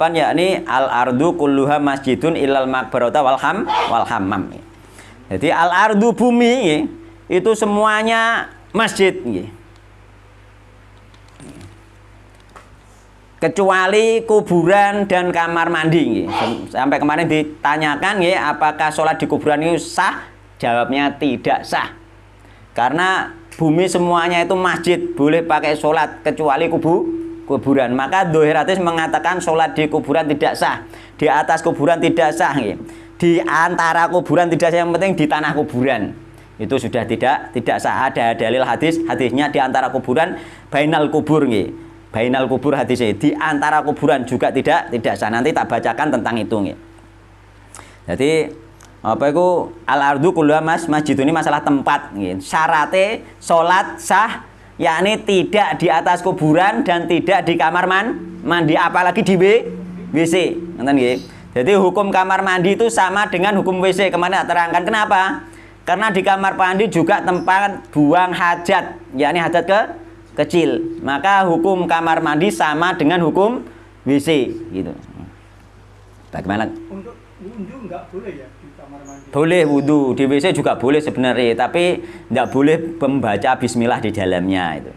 8 yakni al ardu kulluha masjidun ilal maqbarata wal hammam. Jadi al ardu bumi itu semuanya masjid kecuali kuburan dan kamar mandi. Sampai kemarin ditanyakan apakah sholat di kuburan itu sah? Jawabnya tidak sah. Karena bumi semuanya itu masjid, boleh pakai sholat kecuali kuburan. Maka Dhohir hadis mengatakan sholat di kuburan tidak sah, di atas kuburan tidak sah, di antara kuburan tidak sah, yang penting di tanah kuburan itu sudah tidak sah. Ada dalil hadisnya di antara kuburan, bainal kubur, bainal kubur hadisnya di antara kuburan juga tidak sah. Nanti tak bacakan tentang itu. Jadi apa itu al ardu kulluha masjid ini masalah tempat. Syaratnya sholat sah yakni tidak di atas kuburan dan tidak di kamar mandi, apalagi di WC. Jadi hukum kamar mandi itu sama dengan hukum WC. Kemarin terangkan kenapa? Karena di kamar mandi juga tempat buang hajat, yakni hajat kecil. Maka hukum kamar mandi sama dengan hukum WC gitu. Bagaimana? Untuk wudhu nggak boleh ya di kamar mandi? Boleh wudhu, di WC juga boleh sebenarnya, tapi tidak boleh membaca bismillah di dalamnya itu.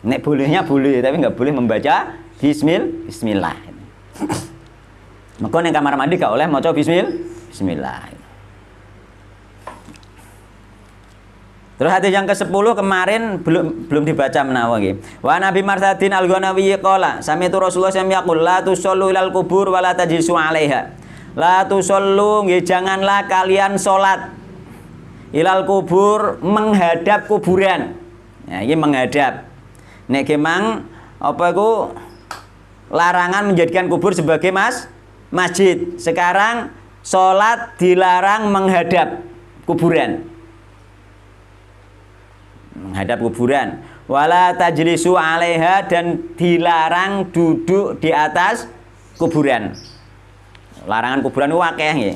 Nek bolehnya boleh, tapi nggak boleh membaca bismillah. Maka yang kamar mandi gak oleh maca bismillah. Terus hadis yang ke-10 kemarin belum dibaca menawa nggih. Wa Nabi Marsadin Al-Ghanawi qala sami'tu Rasulullah sallallahu alaihi wasallam la tusallu ilal kubur wa la tajlisu 'alaiha. La tusallu nggih janganlah kalian salat ilal kubur menghadap kuburan. Nah, ini menghadap. Nek gemang apa iku larangan menjadikan kubur sebagai masjid. Sekarang salat dilarang menghadap kuburan. Menghadap kuburan. Wala tajlisu 'alaiha dan dilarang duduk di atas kuburan. Larangan kuburan itu akeh nggih.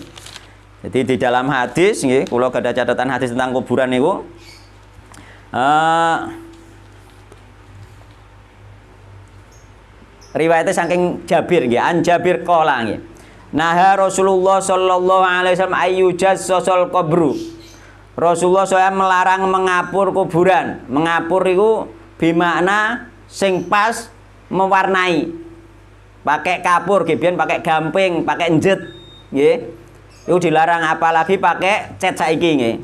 Jadi di dalam hadis nggih, kula ada catatan hadis tentang kuburan niku riwayatnya saking Jabir nggih, an Jabir qala nggih. Naha Rasulullah sallallahu alaihi wasallam ayyujassasal qabru. Rasulullah SAW melarang mengapur kuburan. Mengapur itu bimakna sing pas mewarnai. Pakai kapur, biyen pakai gamping, pakai njet, nggih. Itu dilarang, apalagi pakai cat saiki nggih.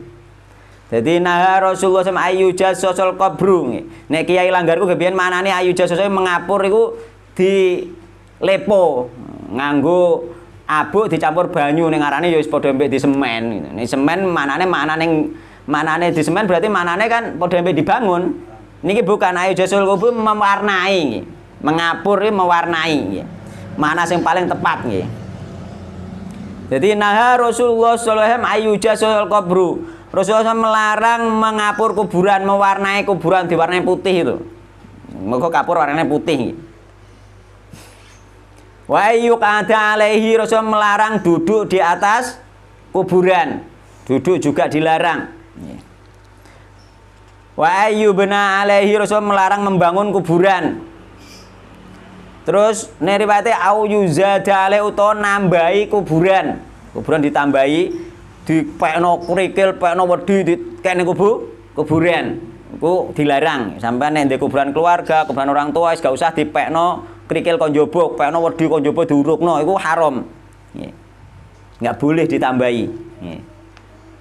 Jadi nah Rasulullah SAW ayyujassasal qabru nggih. Nek Kiai Langgarku biyen manane ayyujassasal mengapur itu dilepo nganggo abuk dicampur banyu ning arane ya wis padha mbek di semen gitu. Ning semen manane di semen berarti manane kan padha mbek dibangun. Niki bukan ayyujassasal qabru mewarnai nggih. Mengapur iki mewarnai nggih. Mana yang paling tepat nggih. Jadi naha Rasulullah sallallahu alaihi wasallam ayyujassasal qabru. Rasulullah melarang mengapur kuburan, mewarnai kuburan diwarnai putih itu. Mengko kapur warnanya putih. Wa yuqada alaihi, Rasul melarang duduk di atas kuburan. Duduk juga dilarang. Wa ayyubna alaihi, Rasul melarang membangun kuburan. Terus riwayate au yuzada alaihi utawa nambahi kuburan. Kuburan ditambahi, dipekno krikil, pekno wedi dikene kuburan. Iku dilarang. Sampai nek ndek kuburan keluarga, kuburan orang tua wis gak usah dipekno krikil kon njobok, pekno wedi kon njobok diurukno, iku haram. Nggih. Enggak boleh ditambahi. Nggih.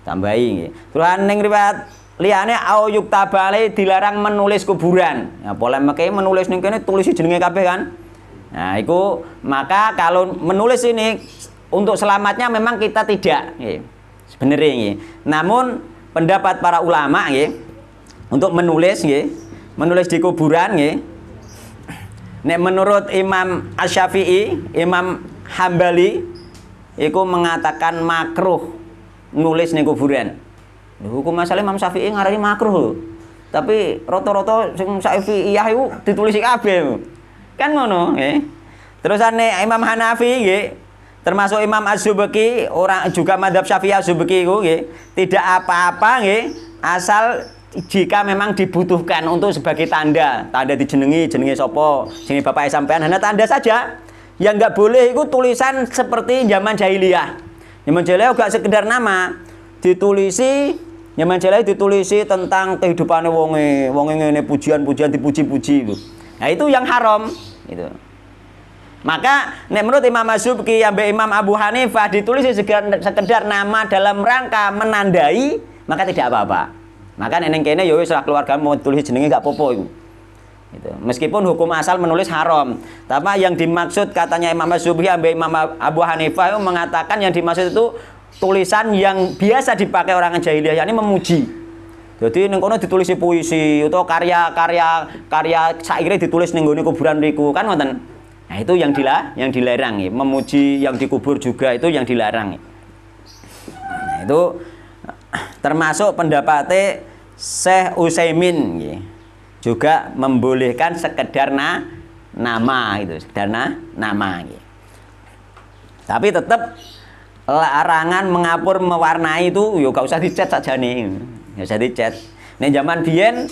Tambahi nggih. Terus ning riwayat liyane au yuktabale dilarang menulis kuburan. Ya polemike menulis ning kene tulis jenenge kabeh kan. Nah, itu maka kalau menulis ini untuk selamatnya memang kita tidak nggih. Sebenarnya nggih. Namun pendapat para ulama nggih untuk menulis nggih, menulis di kuburan nggih. Nek menurut Imam Asy-Syafi'i, Imam Hambali iku mengatakan makruh nulis ning kuburan. Hukum masalah Imam Syafi'i ngarani makruh lho. Tapi rata-rata sing Syafi'iyah iku ditulisi kabeh. Kan ngono nggih. Terusane Imam Hanafi nggih, termasuk Imam Az-Zubki, orang juga mazhab Syafi'i Az-Zubki iku nggih, tidak apa-apa nggih asal jika memang dibutuhkan untuk sebagai tanda jenenge sapa, jenenge bapak sampean, hanya tanda saja. Yang nggak boleh itu tulisan seperti zaman jahiliyah. Zaman jahiliyah gak sekedar nama, ditulisi zaman jahiliyah ditulisi tentang kehidupan wonge ngene, pujian-pujian dipuji-puji itu. Nah, itu yang haram itu. Maka menurut Imam Asyubki ambek Imam Abu Hanifah ditulis sekedar nama dalam rangka menandai, maka tidak apa-apa. Maka neneng kene ya wis keluarga mau tulis jenenge gak apa-apa itu. Gitu. Meskipun hukum asal menulis haram, tapi yang dimaksud katanya Imam Asyubki ambek Imam Abu Hanifah itu mengatakan yang dimaksud itu tulisan yang biasa dipakai orang jahiliyah, yakni memuji. Jadi ning kono ditulis puisi atau karya saire ditulis ning gone kuburan riku kan ngoten. Nah, itu yang dilarang ya. Memuji yang dikubur juga itu yang dilarang. Nah, itu termasuk pendapatnya Syekh Utsaimin ya. Juga membolehkan sekedar nama itu, sekedar nama ya. Tapi tetap larangan mengapur mewarnai itu yo gak usah dicat sajane. Ya usah dicat. Nek zaman biyen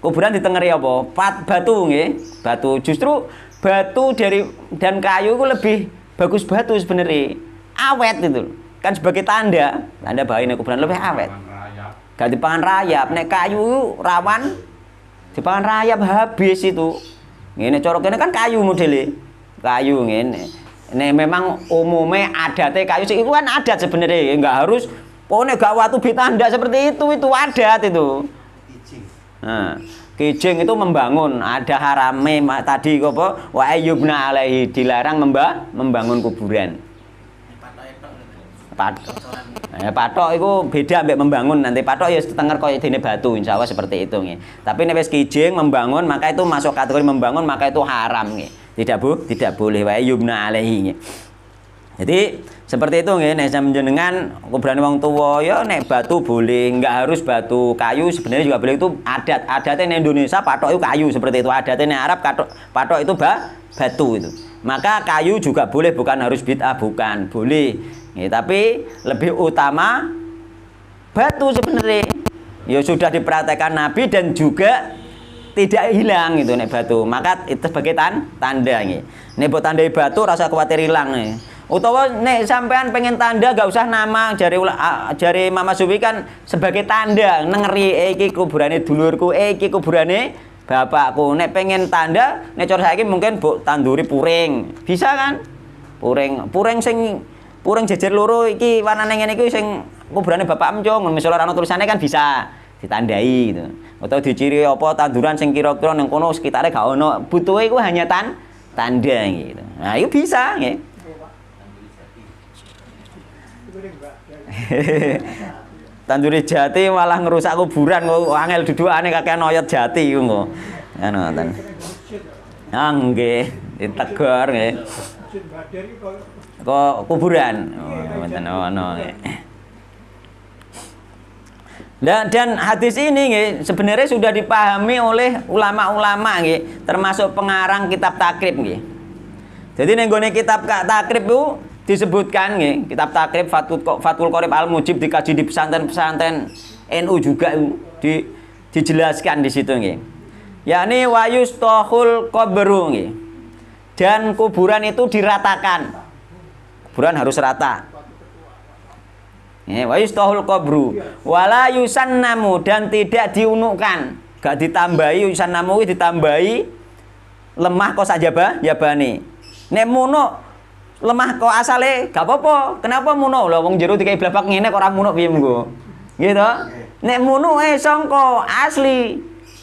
kuburan ditengeri apa? Batu nggih. Batu. Justru batu dan kayu itu lebih bagus batu sebenarnya. Awet itu. Kan sebagai tanda bahaya kuburan lebih awet. Gak dipangan rayap. Nek kayu itu rawan dipangan rayap habis itu. Ngene cara kene kan kayu modele. Kayu ngene. Nek memang umumnya adatnya kayu sih itu kan adat sebenarnya, enggak harus pokoknya gak watu bitanda seperti itu adat itu. Nah, kijing itu membangun, ada harame tadi apa wa ayyubna alaihi dilarang membangun kuburan. Patok itu beda ambek membangun. Nanti patok ya setengah koyo dene batu insyaallah seperti itu nggih. Tapi nek wis kijing membangun maka itu masuk kategori membangun, maka itu haram nggih. Tidak boleh wa yubna alaihi. Jadi seperti itu nggih, nek sampeyan kuburan wong tuwa ya nek batu boleh, enggak harus batu, kayu sebenarnya juga boleh, itu adat. Adatnya di Indonesia patok itu kayu seperti itu, adatnya di Arab patok itu batu itu. Maka kayu juga boleh, bukan harus bid'ah, bukan, boleh. Ya, tapi lebih utama batu sebenarnya. Ya sudah dipraktekkan Nabi dan juga tidak hilang gitu nek batu. Maka itu sebagai tanda nggih. Nek mbok tandai batu rasa khawatir hilang nih. Utawa nek sampean pengen tanda gak usah nama, jari Mama Suwi kan sebagai tanda nengeri iki kuburane dulurku, iki kuburane bapakku. Nek pengen tanda, nek cara saiki mungkin mbok tanduri puring. Bisa kan? Puring jejer loro iki warnane ngene iki sing kuburane bapak emcung, misalnya ora ono tulisane kan bisa ditandai gitu. Atau diciri apa tanduran sing kira-kira ning kono sekitare gak ono, butuhe iku hanya tanda gitu. Nah, itu bisa nggih. Tanduri jati malah ngerusak kuburan kok angel dudukane kakean oyot jati ku kok. Ngoten. Ah nggih, ditegur nggih. Kok kuburan. Oh, ngoten ono. Dan hadis ini nggih sebenarnya sudah dipahami oleh ulama-ulama nggih, termasuk pengarang kitab takrib nggih. Jadi ning gone kitab takrib itu disebutkan nggih, kitab takrib Fathul Qorib Al-Mujib dikaji di pesantren-pesantren NU juga dijelaskan di situ nggih. Yakni wayustahul qabru nggih. Dan kuburan itu diratakan. Kuburan harus rata. Wa yustahul qabru wala yusannamu, dan tidak diunukkan, gak ditambahi. Yusannamu ditambahi lemah kok sajaba jabane. Nek munuk lemah kok asale gak apa-apa. Kenapa munuk? Lho wong jero dikai blapak ngene kok ora munuk piye mengko. Gitu. Nek munuk sangka asli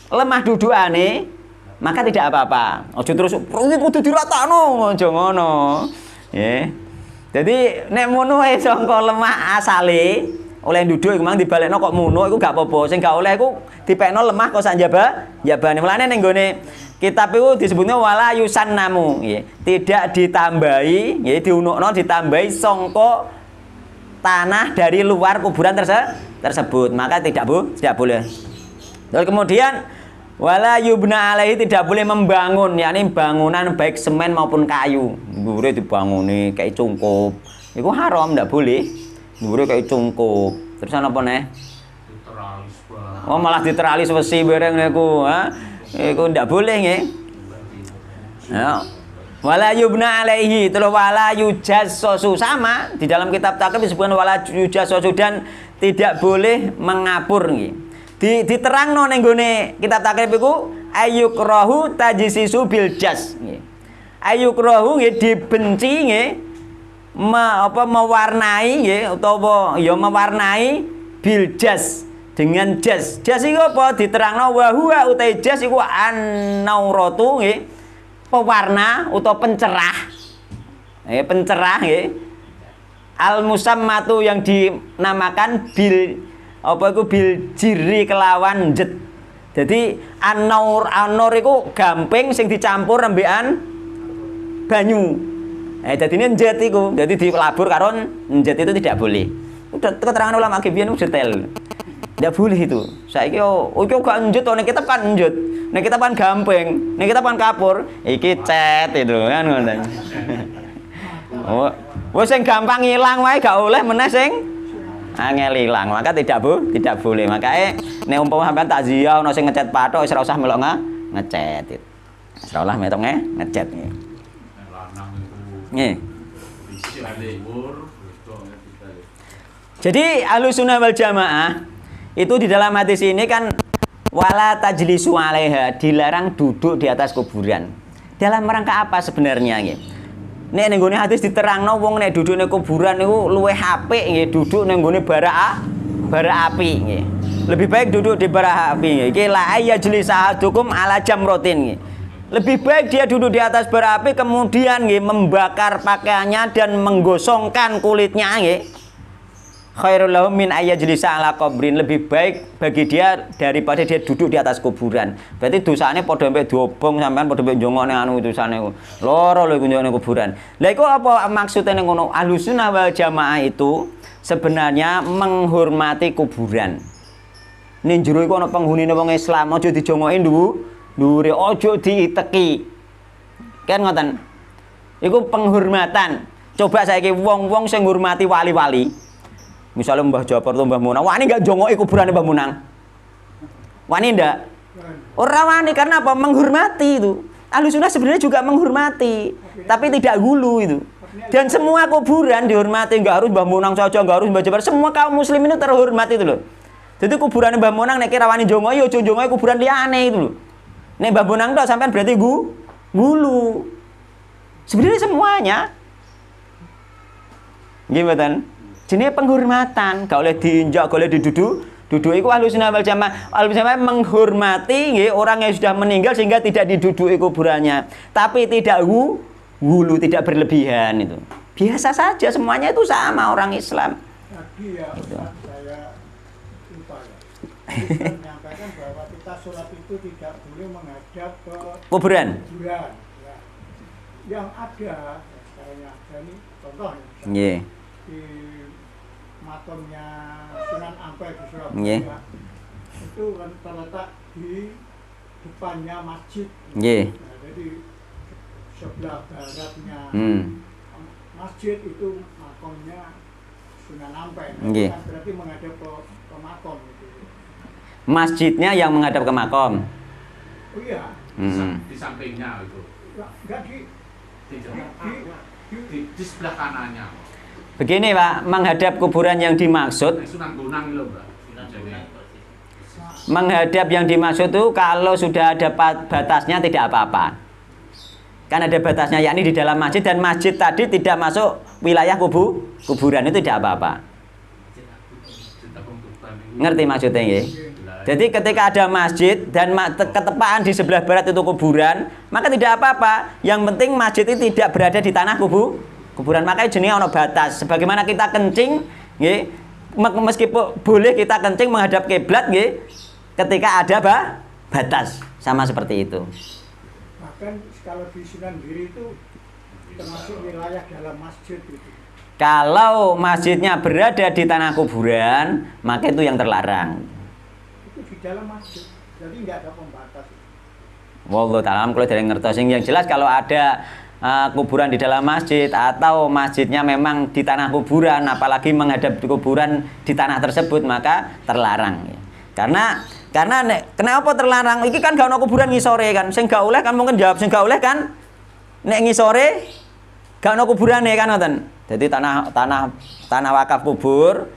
lemah dudukane maka tidak apa-apa. Aja terus kudu diratakno, aja ngono. Nggih. Jadi nek munuk sangka lemah asale oleh duduk iku mang dibalekno kok munuk iku gak apa-apa. Sing gak oleh iku dipekno lemah kok sak jabane. Mulane ning gone kitab itu disebutnya wala yusannamu nggih. Tidak ditambahi nggih, diunukno ditambahi sangka tanah dari luar kuburan tersebut. Maka tidak boleh. Terus kemudian wala yubna alaihi, tidak boleh membangun, yakni bangunan baik semen maupun kayu. Dhuwure dibanguni kayak cungkup. Iku haram, ndak boleh. Dhuwure kayak cungkup. Terus apa neh? Oh malah diterali wesi bareng niku, ha. Iku ndak boleh nggih. Ya. Wala yubna alaihi, terus wala yujassasu, sama di dalam kitab takrib disebutkan wala yujassasu, dan tidak boleh mengapur nggih. Diterangno ning gone kitab takrib iku ayyukrahu tajsisu bil jas nggih. Ayyukrahu nggih dibenci nggih, mewarnai nggih utawa ya mewarnai bil jas, dengan jas. Jas iku apa? Diterangno wa huwa utai jas iku an-nauratu nggih, pewarna atau pencerah. Pencerah nggih. Al-musammatu yang dinamakan bil apa iku bil jiri kelawan jet. Jadi an-naur iku gamping sing dicampur rembekan banyu. Jadi ini jet iku. Jadi dilabur karo jet itu tidak boleh. Udah keterangan ulama kibian itu detail. Tidak boleh itu. Saiki iki gak njut nek kitab kan njut. Nek kitab kan gamping, nek kitab kan kapur. Iki cet itu kan ngoten. Oh, wis sing gampang ilang wae gak oleh meneh sing angel ilang. Maka tidak boleh. Makanya nek umpama sampean takziah ono sing ngecat pathok wis ora usah melok ngecet. Wis ora usah metok ngecet nggih. Nggih. Jadi Ahlussunnah wal Jamaah itu di dalam hadis ini kan wala tajlisu 'alaiha, dilarang duduk di atas kuburan. Dalam rangka apa sebenarnya nggih? Nek ning gone hadis diterangno wong nek duduk ning kuburan niku luwih apik nggih, duduk ning gone bara api nggih. Lebih baik duduk di bara api nggih. Iki la ayajlis ahadukum ala jamrotin nggih. Lebih baik dia duduk di atas bara api kemudian nggih membakar pakaiannya dan menggosongkan kulitnya nggih. Khairul lahu min ayyajlisa ala qabrin, lebih baik bagi dia daripada dia duduk di atas kuburan. Berarti dosane padha mbek diobong sampean padha mbek njongokne anu dosane iku. Loro lho njongokne kuburan. Lah iku apa maksudnya ning ngono? Ahlussunnah wal Jamaah itu sebenarnya menghormati kuburan. Ning jero iku ana penghunine wong Islam, aja dijongoki dhuwure, aja diiteki. Kan ngoten. Iku penghormatan. Coba saiki wong-wong sing ngurmati wali-wali. Misalnya Mbah Jafar atau Mbah Munang, wani nggak jongoki kuburannya Mbah Munang? Wani ndak? Orang wani karena apa? Menghormati itu. Ahlussunnah sebenarnya juga menghormati, tapi tidak gulu itu. Dan semua kuburan dihormati, nggak harus Mbah Munang saja, nggak harus Mbah Jafar. Semua kaum muslimin itu terhormati itu loh. Jadi kuburannya Mbah Munang nek kira wani jongoki, yo jongoki kuburan liyane itu loh. Nek Mbah Munang tok sampean berarti gulu. Sebenarnya semuanya. Gimana? Jenis penghormatan, gak oleh diinjak, gak oleh diduduk. Duduk itu Ahlussunnah wal Jamaah. Ahlussunnah menghormati nggih, orang yang sudah meninggal sehingga tidak diduduki kuburannya. Tapi tidak gulu, tidak berlebihan itu. Biasa saja, semuanya itu sama orang Islam. Tadi ya, gitu. Saya lupa ya. Kita menyampaikan bahwa kita sholat itu tidak boleh menghadap ke kuburan. Ya. Yang ada, sekarang yang ada ini contoh yeah. Di makamnya Sunan Ampel di Surabaya, yeah. Itu kan terletak di depannya masjid. Yeah. Nah, jadi sebelah baratnya masjid itu makamnya Sunan Ampel. Yeah. Kan berarti menghadap ke makam itu. Masjidnya yang menghadap ke makam. Oh iya. Di sampingnya itu. Enggak di sebelah kanannya. Begini Pak, menghadap kuburan yang dimaksud. Sunan Gunung lho, Mbak. Menghadap yang dimaksud itu kalau sudah ada batasnya tidak apa-apa. Kan ada batasnya, yakni di dalam masjid, dan masjid tadi tidak masuk wilayah kuburan, itu tidak apa-apa. Ngerti maksudnya ya? Jadi ketika ada masjid dan ketepaan di sebelah barat itu kuburan, maka tidak apa-apa. Yang penting masjid itu tidak berada di tanah kuburan. Makanya jenis ono batas. Sebagaimana kita kencing, nggih, meskipun boleh kita kencing menghadap kiblat, nggih, ketika ada batas, sama seperti itu. Bahkan kalau di Sunan Giri itu termasuk wilayah dalam masjid itu. Kalau masjidnya berada di tanah kuburan, maka itu yang terlarang. Itu di dalam masjid, jadi nggak ada pembatas. Wallahu ta'ala kalau dari ngertos yang jelas kalau ada kuburan di dalam masjid atau masjidnya memang di tanah kuburan, apalagi menghadap kuburan di tanah tersebut, maka terlarang. Karena kenapa terlarang? Iki kan gak ono kuburan ngisore kan. Sing gak oleh kan mungkin jawab sing gak oleh kan nek ngisore gak ono kuburane kan ngoten. Jadi tanah wakaf kubur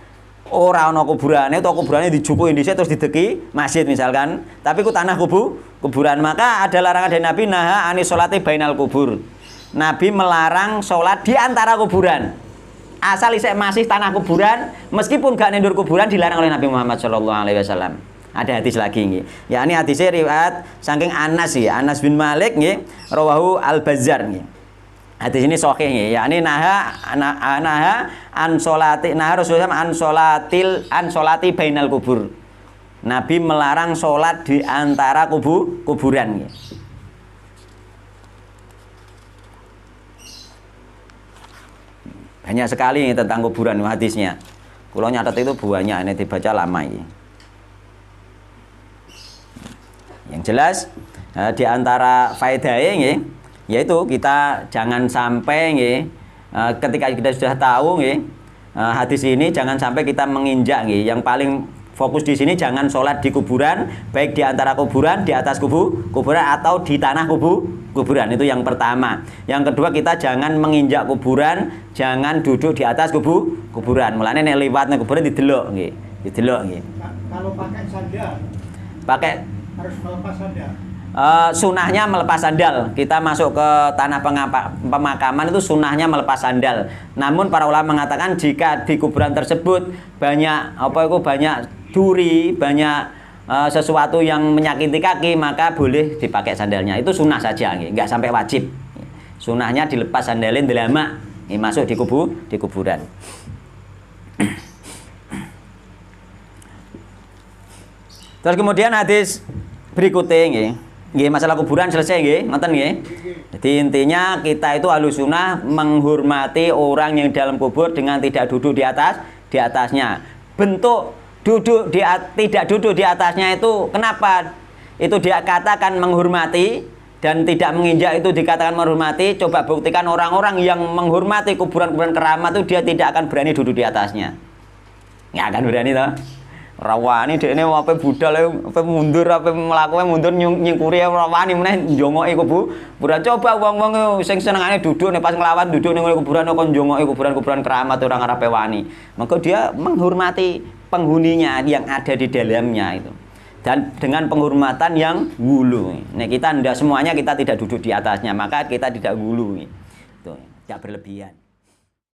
ora ono kuburane utawa kuburane dijupuki dhisik terus dideki masjid misalkan. Tapi ku tanah kuburan, maka ada larangan dari Nabi naha anis sholati bainal kubur. Nabi melarang sholat di antara kuburan. Asal isek masih tanah kuburan, meskipun gak nendur kuburan dilarang oleh Nabi Muhammad SAW. Ada hadis lagi nggih. Ya ini hadisnya riwayat saking Anas ya, Anas bin Malik nggih, rawahu Al-Bazzar nggih. Hadis ini sahih nggih. Ya ini naha an sholati naha Rasulullah an sholati bainal kubur. Nabi melarang sholat di antara kuburan nggih. Banyak sekali nih tentang kuburan hadisnya. Kalau nyatet itu banyak, ini dibaca lama ini. Yang jelas di antara faedahnya yaitu kita jangan sampai ketika kita sudah tahu hadis ini jangan sampai kita menginjak. Yang paling fokus di sini jangan sholat di kuburan, baik di antara kuburan, di atas kuburan atau di tanah kuburan. Itu yang pertama. Yang kedua, kita jangan menginjak kuburan, jangan duduk di atas kuburan. Mulane nek liwat nang kuburan didelok nggih. Kalau pakai sandal, harus melepas sandal. Sunahnya melepas sandal. Kita masuk ke tanah pemakaman itu sunahnya melepas sandal. Namun para ulama mengatakan jika di kuburan tersebut banyak banyak duri, banyak sesuatu yang menyakiti kaki, maka boleh dipakai sandalnya. Itu sunah saja, nggak sampai wajib. Sunahnya dilepas sandalin delama, masuk di kuburan. Terus kemudian hadis berikutnya nggih, masalah kuburan selesai nggih, ngoten nggih. Jadi intinya kita itu ahlussunnah menghormati orang yang dalam kubur dengan tidak duduk di atasnya. Bentuk tidak duduk di atasnya itu kenapa itu dia katakan menghormati dan tidak menginjak itu dikatakan menghormati? Coba buktikan orang-orang yang menghormati kuburan-kuburan keramat itu dia tidak akan berani duduk di atasnya. Nggak akan berani toh. Rawani dekne ape budal ape mundur ape mlaku mundur nyingkuri rawani meneh njongoki kuburan. Coba wong-wong sing senengane duduk nek pas nglawan duduk ning kuburan kok njongoki kuburan-kuburan keramat orang arepe wani. Maka dia menghormati penghuninya yang ada di dalamnya itu. Dan dengan penghormatan yang wulu. Nek kita ndak semuanya kita tidak duduk di atasnya, maka kita tidak wulu. Itu tidak berlebihan.